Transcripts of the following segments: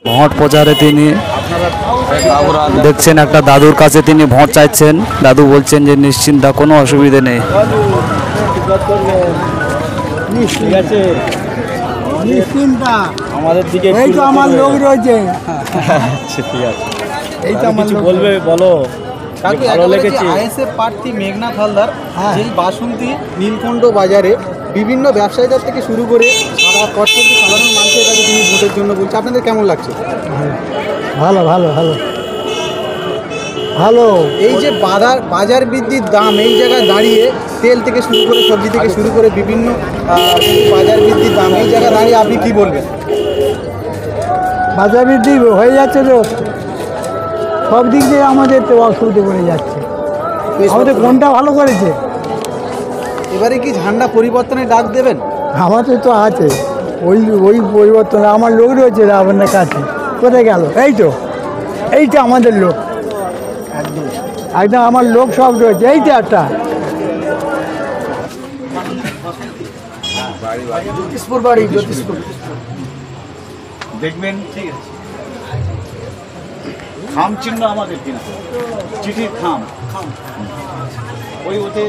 Vote প্রচারে তিনি দেখছেন একটা দাদুর কাছে তিনি ভোট চাইছেন। দাদু বলছেন যে নিশ্চিন্তা, কোনো অসুবিধে নেই। ঠিক আছে, নিশ্চিন্তা আমাদের দিকে এই তো আমার লোক রয়েছে। আচ্ছা ঠিক আছে, এই তো আমার কিছু লোক বলবে বলো। কাকু ভালো লেগেছে আইএসএফ প্রার্থী মেঘনাথ হালদার হ্যাঁ। যেই বাসন্তী নীলকণ্ঠ বাজারে বিভিন্ন ব্যবসায়ীদের থেকে শুরু করে কটকটি সাধারণ মানুষের কাছে তিনি ভোটের জন্য বলছে, আপনাদের কেমন লাগছে? ভালো ভালো ভালো ভালো। এই যে বাজার বৃদ্ধির দাম, এই জায়গায় দাঁড়িয়ে তেল থেকে শুরু করে সবজি থেকে শুরু করে বিভিন্ন বাজার বৃদ্ধির দাম, এই জায়গায় দাঁড়িয়ে আপনি কি বলবেন? বাজার বৃদ্ধি হয়ে যাচ্ছে তো সব দিক দিয়ে আমাদের তো অসুবিধে পড়ে যাচ্ছে। আমাদের কোনটা ভালো করেছে? এবারে কি ঝান্ডা পরিবর্তনের ডাক দেবেন? আমাদের তো আছে ওই ওই পরিবর্তন। আমার লোক রয়েছে আপনার কাছে, কোথায় গেল? এইটা আমাদের লোক, একদম আমার লোক সব রয়েছে। এইটা একটা জ্যোতিষপুর বাড়ি, জ্যোতিষপুর দেখবেন। ঠিক আছে, খাম চিহ্ন আমাদের কিনা, চিঠির খাম ওই ওতে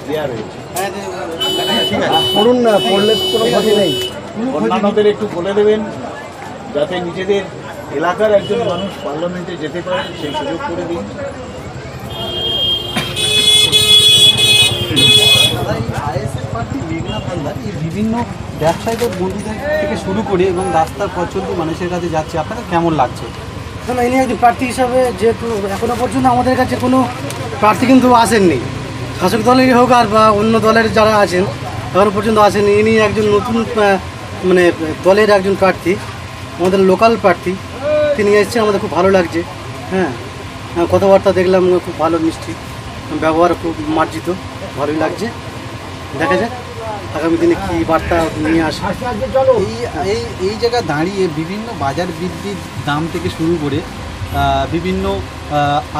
দেওয়া রয়েছে। ঠিক আছে, পড়ুন না, পড়লে কোনো ক্ষতি নেই। অন্যান্যদের একটু বলে দেবেন যাতে নিজেদের এলাকার একজন মানুষ পার্লামেন্টে যেতে পারে, সেই সুযোগ করে দিন। আইএসএফ প্রার্থী মেঘনাথ হালদার এই বিভিন্ন ব্যবসায়ীদের বন্ধুদের থেকে শুরু করে এবং রাস্তার পথচলতি মানুষের কাছে যাচ্ছে, আপনাদের কেমন লাগছে? না, ইনি একজন প্রার্থী হিসাবে যেহেতু এখনও পর্যন্ত আমাদের কাছে কোনো প্রার্থী কিন্তু আসেননি, শাসক দলেরই হোক আর বা অন্য দলের যারা আছেন এখনও পর্যন্ত আসেননি। ইনি একজন নতুন মানে দলের একজন প্রার্থী, আমাদের লোকাল প্রার্থী। তিনি এসেছেন, আমাদের খুব ভালো লাগছে। হ্যাঁ, কথাবার্তা দেখলাম খুব ভালো, মিষ্টি ব্যবহার, খুব মার্জিত, ভালোই লাগছে। দেখা যাক আগামী দিনে কী বার্তা নিয়ে আসে। এই জায়গায় দাঁড়িয়ে বিভিন্ন বাজার বৃদ্ধির দাম থেকে শুরু করে বিভিন্ন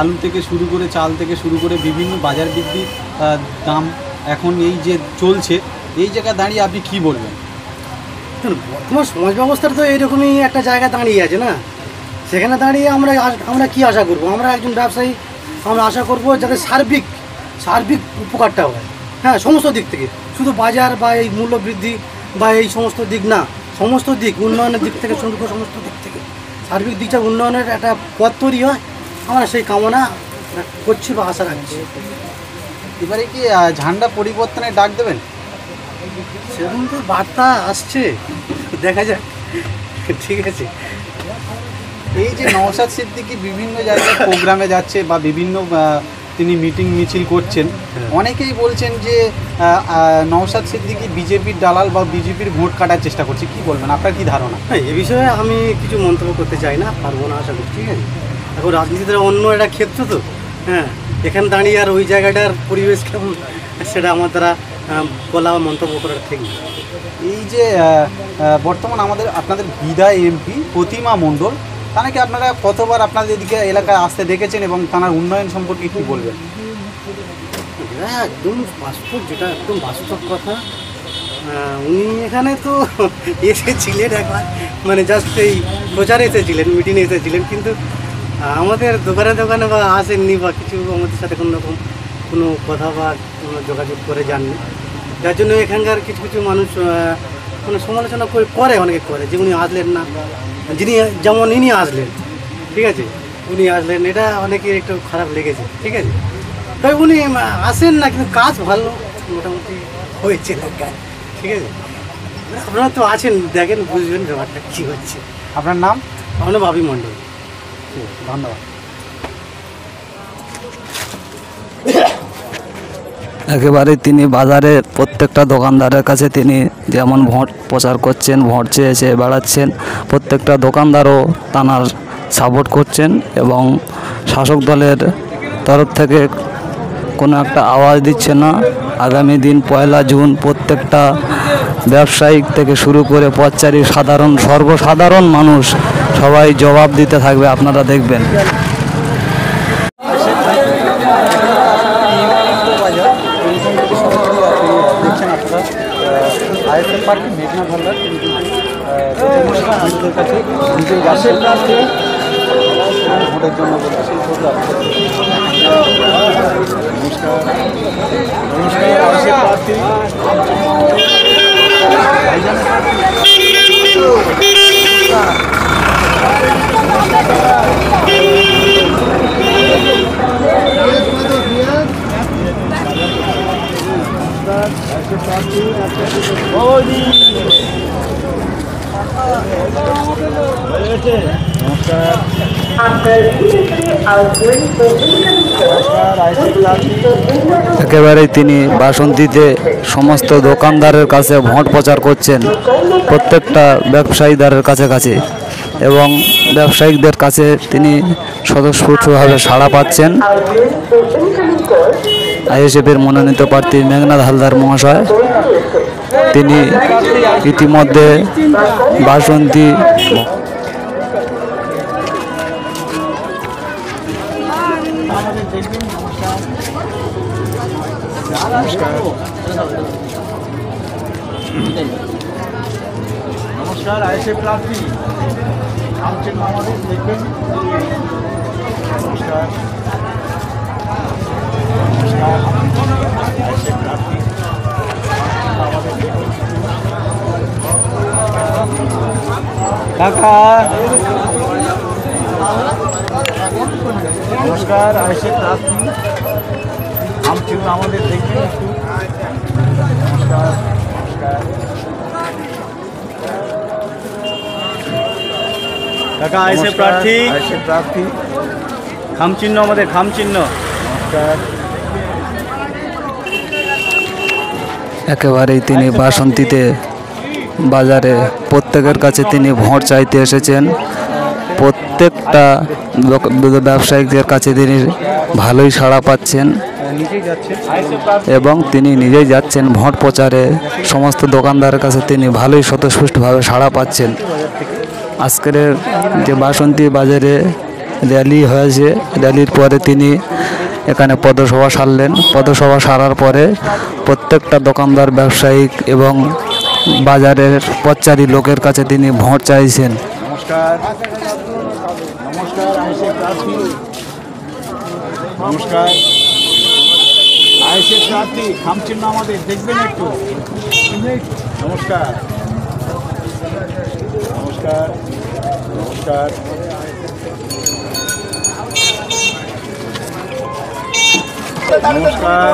আলু থেকে শুরু করে চাল থেকে শুরু করে বিভিন্ন বাজার বৃদ্ধির দাম এখন এই যে চলছে, এই জায়গায় দাঁড়িয়ে আপনি কি বলবেন? বর্তমান সমাজ ব্যবস্থার তো এইরকমই একটা জায়গা দাঁড়িয়ে আছে না, সেখানে দাঁড়িয়ে আমরা কি আশা করব? আমরা একজন ব্যবসায়ী, আমরা আশা করব যাতে সার্বিক উপকারটা হয়। হ্যাঁ, সমস্ত দিক থেকে, শুধু বাজার বা এই মূল্য বৃদ্ধি বা এই সমস্ত দিক না, সমস্ত দিক, উন্নয়নের দিক থেকে শুরু করে সমস্ত দিক থেকে সার্বিক দিকটা উন্নয়নের একটা পথ তৈরি হয়, আমরা সেই কামনা করছি বা আশা রাখছি। এবারে কি ঝান্ডা পরিবর্তনের ডাক দেবেন? সেরকম তো বার্তা আসছে, দেখা যাক। ঠিক আছে, এই যে নওশাদ সিদ্দিকী বিভিন্ন জায়গায় প্রোগ্রামে যাচ্ছে বা বিভিন্ন তিনি মিটিং মিছিল করছেন, অনেকেই বলছেন যে নওশাদ সিদ্দিকী বিজেপির দালাল বা বিজেপির ভোট কাটার চেষ্টা করছে, কি বলবেন? আপনার কি ধারণা? হ্যাঁ, এ বিষয়ে আমি কিছু মন্তব্য করতে চাই না, পারবো না আশা করছি। ঠিক আছে, এখন রাজনীতিতে অন্য একটা ক্ষেত্র তো। হ্যাঁ, এখানে দাঁড়িয়ে আর ওই জায়গাটার পরিবেশ কেমন সেটা আমার দ্বারা বলা বা মন্তব্য করার ঠিক না। এই যে বর্তমান আপনাদের বিদায় এমপি প্রতিমা মণ্ডল, তাকে আপনারা কতবার আপনাদের এদিকে এলাকায় আসতে দেখেছেন এবং তার উন্নয়ন সম্পর্কে কী বলবেন? হ্যাঁ, একদম বাস্তব, যেটা একদম বাস্তব কথা। উনি এখানে তো এসেছিলেন একবার, মানে জাস্ট এই প্রচারে এসেছিলেন, মিটিংয়ে এসেছিলেন, কিন্তু আমাদের দোকানে বা আসেননি বা কিছু আমাদের সাথে কোনো রকম কোনো কথা বা কোনো যোগাযোগ করে যাননি। যার জন্য এখানকার কিছু কিছু মানুষ মানে সমালোচনা করে, অনেকে করে যে উনি আসলেন না, যেমন ইনি আসলেন। ঠিক আছে, উনি আসলেন, এটা অনেকের একটু খারাপ লেগেছে। ঠিক আছে, তাই উনি আসেন না, কিন্তু কাজ ভালো মোটামুটি হয়েছে এলাকায়। ঠিক আছে, আপনারা তো আছেন, দেখেন, বুঝবেন ব্যাপারটা কী হচ্ছে। আপনার নাম? আপনার ভাবি মণ্ডল। ধন্যবাদ। একেবারে তিনি বাজারে প্রত্যেকটা দোকানদারের কাছে তিনি যেমন ভোট প্রচার করছেন, ভোট চেয়ে বেড়াচ্ছেন, প্রত্যেকটা দোকানদারও তাঁর সাপোর্ট করছেন এবং শাসক দলের তরফ থেকে কোনো একটা আওয়াজ দিচ্ছে না। আগামী দিন 1 জুন প্রত্যেকটা ব্যবসায়িক থেকে শুরু করে পথচারী, সর্বসাধারণ মানুষ সবাই জবাব দিতে থাকবে, আপনারা দেখবেন। আইএসএফ প্রার্থী মেঘনাথ হালদার তিনি কিন্তু নিজেদের কাছে নিজেই যাচ্ছে ভোটের জন্য বলে সেই ভোট যাচ্ছে। নমস্কার আইএসএফ প্রার্থী একেবারেই তিনি বাসন্তীতে সমস্ত দোকানদারের কাছে ভোট প্রচার করছেন, প্রত্যেকটা ব্যবসায়ীদারের কাছে কাছে এবং ব্যবসায়িকদের কাছে তিনি স্বতঃস্ফূর্তভাবে সাড়া পাচ্ছেন। আইএসএফের মনোনীত প্রার্থী মেঘনাথ হালদার মহাশয় তিনি ইতিমধ্যে বাসন্তী নমস্কার আইএসএফ প্রার্থী আমছেন আমাদের দেখবেন। নমস্কার নমস্কার আইএসএফ প্রার্থী আমাদের দেখবেন। নমস্কার আইএসএফ প্রার্থী আমছেন আমাদের দেখবেন একটু। নমস্কার নমস্কার কাকা আইএসএফ প্রার্থী আইএসএফ প্রার্থী খাম চিহ্ন আমাদের খাম চিহ্ন। নমস্কার একেবারেই তিনি বাসন্তীতে বাজারে প্রত্যেকের কাছে তিনি ভোট চাইতে এসেছেন। প্রত্যেকটা ব্যবসায়িকদের কাছে তিনি ভালোই সাড়া পাচ্ছেন নিজেই যাচ্ছে এবং তিনি নিজেই যাচ্ছেন ভোট প্রচারে। সমস্ত দোকানদারের কাছে তিনি ভালোই স্বতঃস্ফূর্তভাবে সাড়া পাচ্ছেন। আজকের যে বাসন্তী বাজারে র্যালি হয়েছে, র্যালির পরে তিনি এখানে পদসভা সারলেন। পদসভা সারার পরে প্রত্যেকটা দোকানদার, ব্যবসায়িক এবং বাজারের পথচারী লোকের কাছে তিনি ভোট চাইছেন। নমস্কার নমস্কার আইএসএফ প্রার্থী নমস্কার আইএসএফ প্রার্থী খামচিহ্ন আমাদের দেখবেন একটু। নমস্কার নমস্কার নমস্কার নমস্কার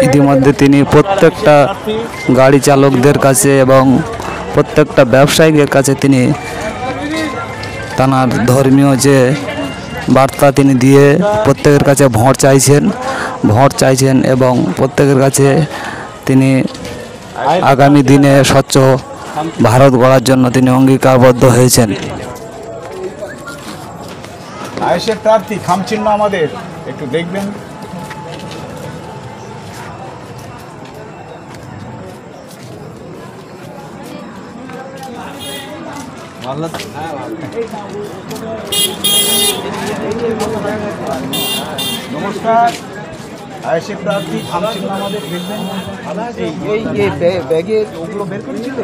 ইতিমধ্যে তিনি প্রত্যেকটা গাড়ি চালকদের কাছে এবং প্রত্যেকটা ব্যবসায়ীদের কাছে তিনি তার ধর্মীয় যে বার্তা তিনি দিয়ে প্রত্যেকের কাছে ভোট চাইছেন এবং প্রত্যেকের কাছে তিনি আগামী দিনে স্বচ্ছ ভারত গড়ার জন্য তিনি অঙ্গীকারবদ্ধ হয়েছেন। আইএসএফ প্রার্থী খামচিহ্ন আমাদের একটু দেখবেন। নমস্কার আইএসএফ প্রার্থী খামচিহ্ন আমাদের দেখবেন। এই ব্যাগে ওগুলো বের করেছিল।